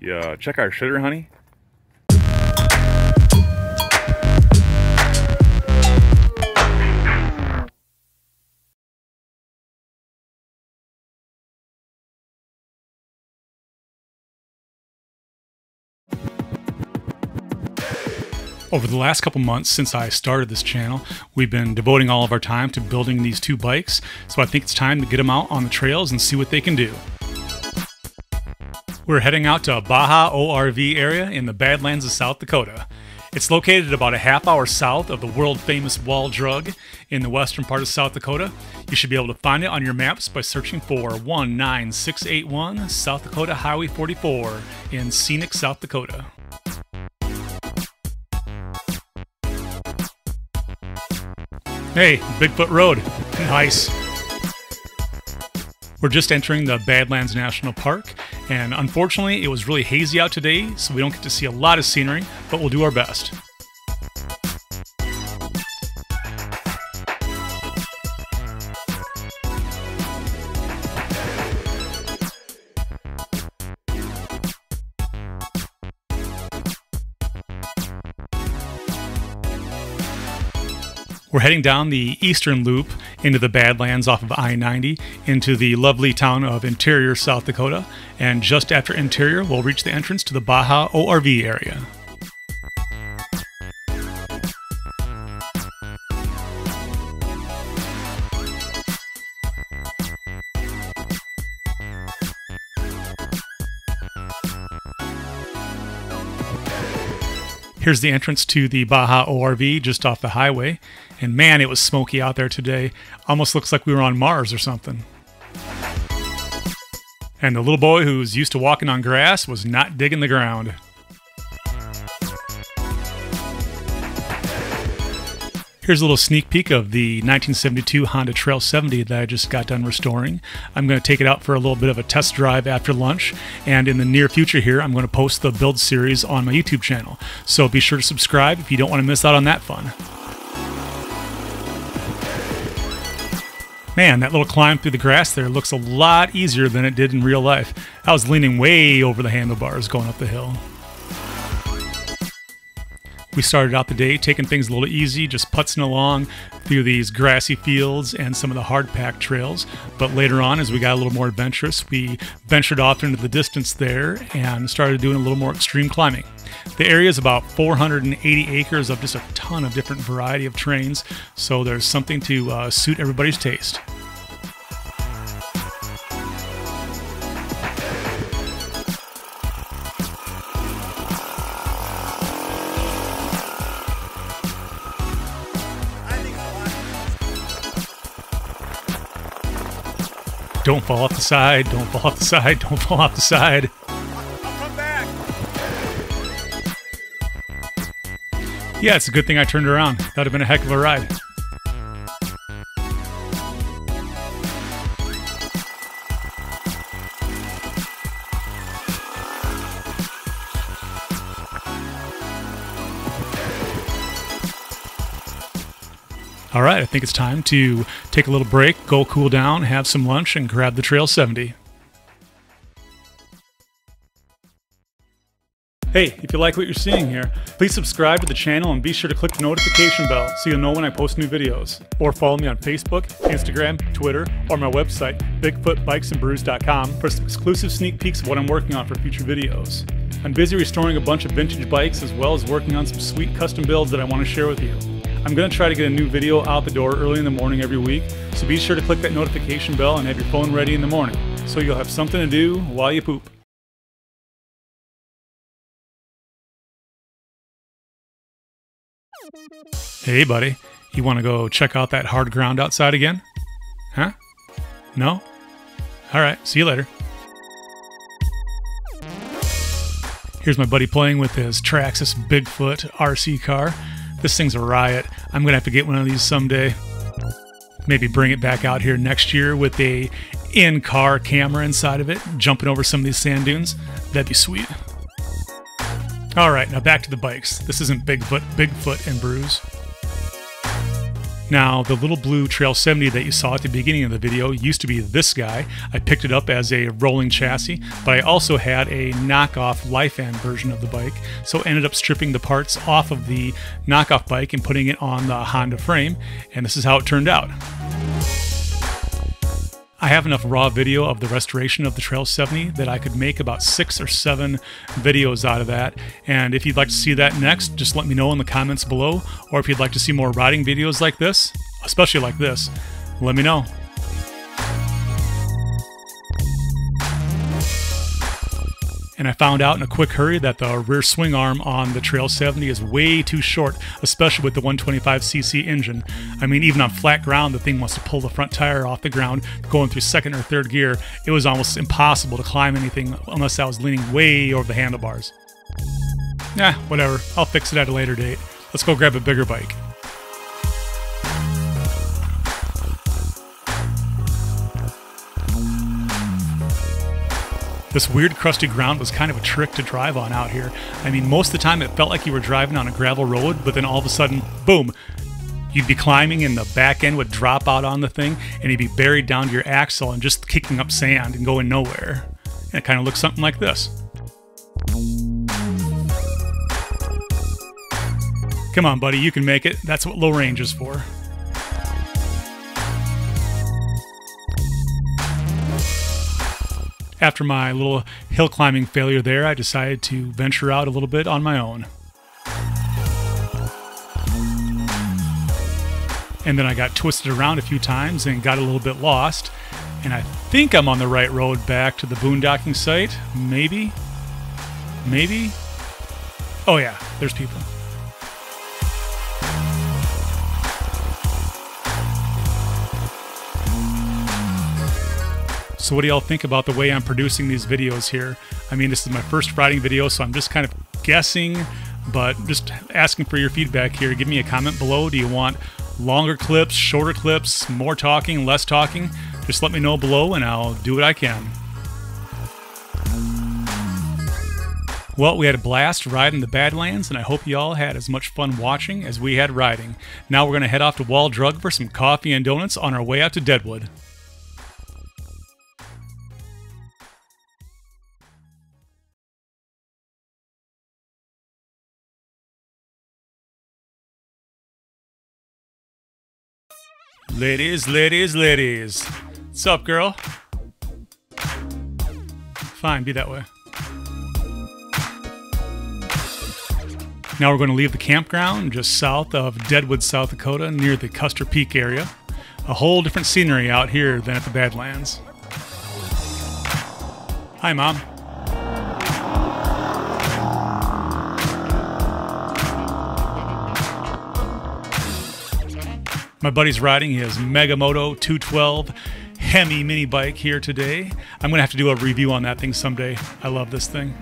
You check our shitter, honey? Over the last couple months since I started this channel, we've been devoting all of our time to building these two bikes, so I think it's time to get them out on the trails and see what they can do. We're heading out to Baja ORV Area in the Badlands of South Dakota. It's located about a half-hour south of the world-famous Wall Drug in the western part of South Dakota. You should be able to find it on your maps by searching for 19681 South Dakota Highway 44 in scenic South Dakota. Hey, Bigfoot Road. Nice. We're just entering the Badlands National Park, and unfortunately it was really hazy out today, so we don't get to see a lot of scenery, but we'll do our best. We're heading down the eastern loop into the Badlands off of I-90 into the lovely town of Interior, South Dakota, and just after Interior we'll reach the entrance to the Baja ORV area. Here's the entrance to the Baja ORV just off the highway. And man, it was smoky out there today. Almost looks like we were on Mars or something. And the little boy who's used to walking on grass was not digging the ground. Here's a little sneak peek of the 1972 Honda Trail 70 that I just got done restoring. I'm going to take it out for a little bit of a test drive after lunch, and in the near future here I'm going to post the build series on my YouTube channel. So be sure to subscribe if you don't want to miss out on that fun. Man, that little climb through the grass there looks a lot easier than it did in real life. I was leaning way over the handlebars going up the hill. We started out the day taking things a little easy, just putzing along through these grassy fields and some of the hard-packed trails. But later on, as we got a little more adventurous, we ventured off into the distance there and started doing a little more extreme climbing. The area is about 480 acres of just a ton of different variety of terrains, so there's something to suit everybody's taste. Don't fall off the side, don't fall off the side, don't fall off the side. I'll come back. Yeah, it's a good thing I turned around. That would have been a heck of a ride. All right, I think it's time to take a little break, go cool down, have some lunch, and grab the Trail 70. Hey, if you like what you're seeing here, please subscribe to the channel and be sure to click the notification bell so you'll know when I post new videos. Or follow me on Facebook, Instagram, Twitter, or my website, BigfootBikesandBrews.com for some exclusive sneak peeks of what I'm working on for future videos. I'm busy restoring a bunch of vintage bikes as well as working on some sweet custom builds that I want to share with you. I'm going to try to get a new video out the door early in the morning every week, so be sure to click that notification bell and have your phone ready in the morning, so you'll have something to do while you poop. Hey buddy, you want to go check out that hard ground outside again? Huh? No? Alright, see you later. Here's my buddy playing with his Traxxas Bigfoot RC car. This thing's a riot. I'm going to have to get one of these someday. Maybe bring it back out here next year with a in-car camera inside of it, jumping over some of these sand dunes. That'd be sweet. All right, now back to the bikes. This isn't Bigfoot and Brews. Now, the little blue Trail 70 that you saw at the beginning of the video used to be this guy. I picked it up as a rolling chassis, but I also had a knockoff Lifan version of the bike, so ended up stripping the parts off of the knockoff bike and putting it on the Honda frame, and this is how it turned out. I have enough raw video of the restoration of the Trail 70 that I could make about 6 or 7 videos out of that. And if you'd like to see that next, just let me know in the comments below. Or if you'd like to see more riding videos like this, especially like this, let me know. And I found out in a quick hurry that the rear swing arm on the Trail 70 is way too short, especially with the 125cc engine. I mean, even on flat ground, the thing wants to pull the front tire off the ground going through second or third gear. It was almost impossible to climb anything unless I was leaning way over the handlebars. Whatever. I'll fix it at a later date. Let's go grab a bigger bike. This weird crusty ground was kind of a trick to drive on out here. I mean, most of the time it felt like you were driving on a gravel road, but then all of a sudden, boom, you'd be climbing and the back end would drop out on the thing and you'd be buried down to your axle and just kicking up sand and going nowhere. And it kind of looks something like this. Come on, buddy, you can make it. That's what low range is for. After my little hill climbing failure there, I decided to venture out a little bit on my own. And then I got twisted around a few times and got a little bit lost. And I think I'm on the right road back to the boondocking site. Maybe? Maybe? Oh yeah, there's people. So what do y'all think about the way I'm producing these videos here? I mean, this is my first riding video, so I'm just kind of guessing, but just asking for your feedback here. Give me a comment below. Do you want longer clips, shorter clips, more talking, less talking? Just let me know below and I'll do what I can. Well, we had a blast riding the Badlands, and I hope y'all had as much fun watching as we had riding. Now we're going to head off to Wall Drug for some coffee and donuts on our way out to Deadwood. Ladies, ladies, ladies. What's up, girl? Fine, be that way. Now we're going to leave the campground just south of Deadwood, South Dakota, near the Custer Peak area. A whole different scenery out here than at the Badlands. Hi, Mom. My buddy's riding his Megamoto 212 Hemi mini bike here today. I'm going to have to do a review on that thing someday. I love this thing.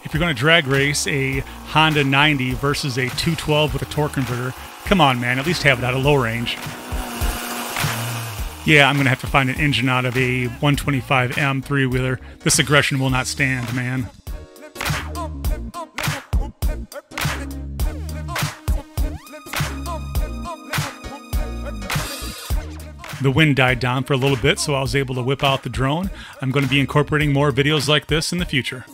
If you're going to drag race a Honda 90 versus a 212 with a torque converter, come on, man, at least have it at a low range. Yeah, I'm going to have to find an engine out of a 125M three-wheeler. This aggression will not stand, man. The wind died down for a little bit, so I was able to whip out the drone. I'm going to be incorporating more videos like this in the future.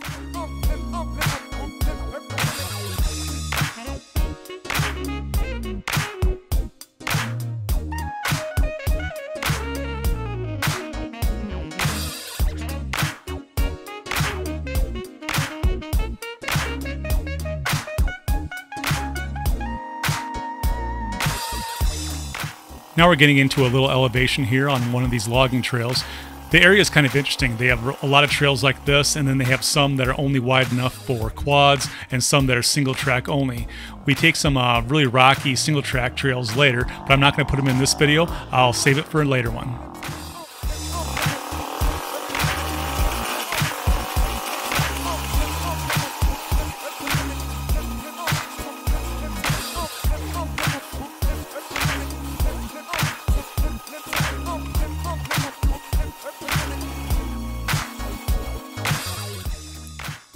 Now we're getting into a little elevation here on one of these logging trails. The area is kind of interesting. They have a lot of trails like this, and then they have some that are only wide enough for quads and some that are single track only. We take some really rocky single track trails later, but I'm not going to put them in this video. I'll save it for a later one.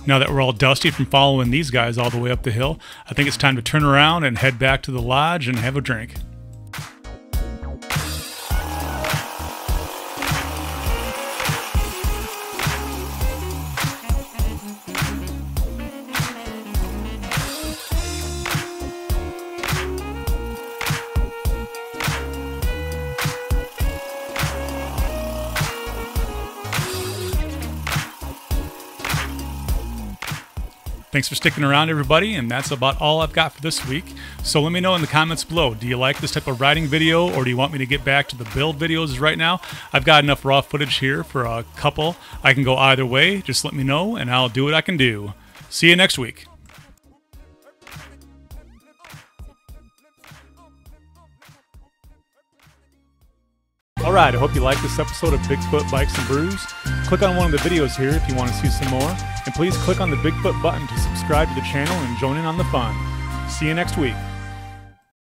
Now that we're all dusty from following these guys all the way up the hill, I think it's time to turn around and head back to the lodge and have a drink. Thanks for sticking around, everybody, and that's about all I've got for this week. So let me know in the comments below, do you like this type of riding video, or do you want me to get back to the build videos right now? I've got enough raw footage here for a couple. I can go either way. Just let me know, and I'll do what I can do. See you next week. Alright, I hope you liked this episode of Bigfoot Bikes and Brews. Click on one of the videos here if you want to see some more. And please click on the Bigfoot button to subscribe to the channel and join in on the fun. See you next week.